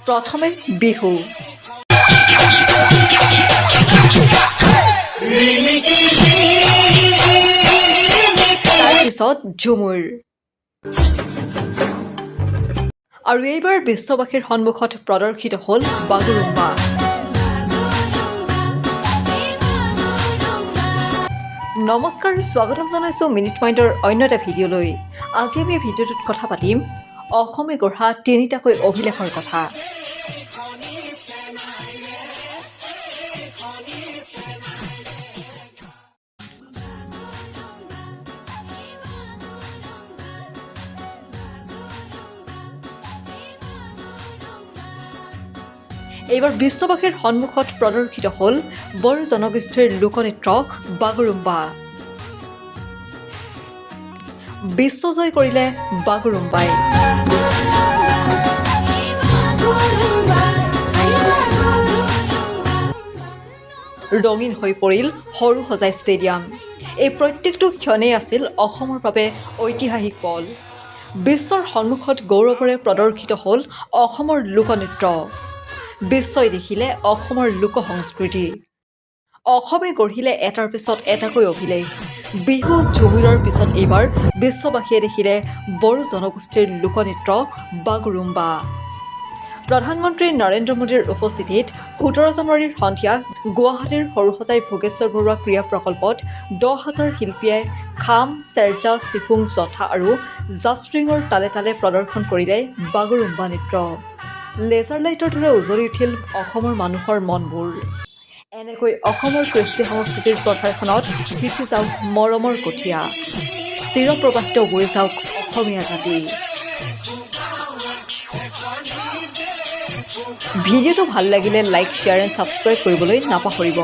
প্ৰথমে বিহু, তাৰপিছত ঝুমুৰ, আৰু এইবাৰ বিশ্ববাসীৰ সন্মুখত প্ৰদৰ্শিত হ'ল বাগুৰুম্বা। নমস্কাৰ, স্বাগতম জনাইছোঁ মিনিট পইণ্টৰ অন্য এটা ভিডিঅ'লৈ। আজি আমি ভিডিঅ'টোত কথা পাতিম অসমে গঢ়া তিনিটাকৈ অভিলেখৰ কথা। এইবাৰ বিশ্ববাসীৰ সন্মুখত প্ৰদৰ্শিত হ'ল বড়ো জনগোষ্ঠীৰ লোকনৃত্য বাগুৰুম্বা। বিশ্বজয় কৰিলে বাগুৰুম্বাই। ৰঙীন হৈ পৰিল সৰু সজাই ষ্টেডিয়াম। এই প্ৰত্যেকটো ক্ষণেই আছিল অসমৰ বাবে ঐতিহাসিক পল। বিশ্বৰ সন্মুখত গৌৰৱেৰে প্ৰদৰ্শিত হ'ল অসমৰ লোকনৃত্য। বিশ্বই দেখিলে অসমৰ লোক সংস্কৃতি। অসমে গঢ়িলে এটাৰ পিছত এটাকৈ অভিলেখ। বিহু ঝুমুৰৰ পিছত এইবাৰ বিশ্ববাসীয়ে দেখিলে বড়ো জনগোষ্ঠীৰ লোকনৃত্য বাগুৰুম্বা। প্ৰধানমন্ত্ৰী নৰেন্দ্ৰ মোদীৰ উপস্থিতিত 17 জানুৱাৰীৰ সন্ধিয়া গুৱাহাটীৰ সৰুসজাই ভোগেশ্বৰ বৰুৱা ক্ৰীড়া প্ৰকল্পত 10,000 শিল্পীয়ে খাম, চেৰজা, চিফুং, জথা আৰু জাফষ্ট্ৰিঙৰ তালে তালে প্ৰদৰ্শন কৰিলে বাগুৰুম্বা নৃত্য। লেজাৰ লাইটৰ দৰে উজ্বলি উঠিল অসমৰ মানুহৰ মনবোৰ। এনেকৈ অসমৰ কৃষ্টি সংস্কৃতিৰ পথাৰখনত সিঁচি যাওক মৰমৰ কঠীয়া। চিৰপ্ৰবাহিত হৈ যাওক অসমীয়া জাতি। ভিডিঅ'টো ভাল লাগিলে লাইক, শ্বেয়াৰ এণ্ড ছাবস্ক্ৰাইব কৰিবলৈ নাপাহৰিব।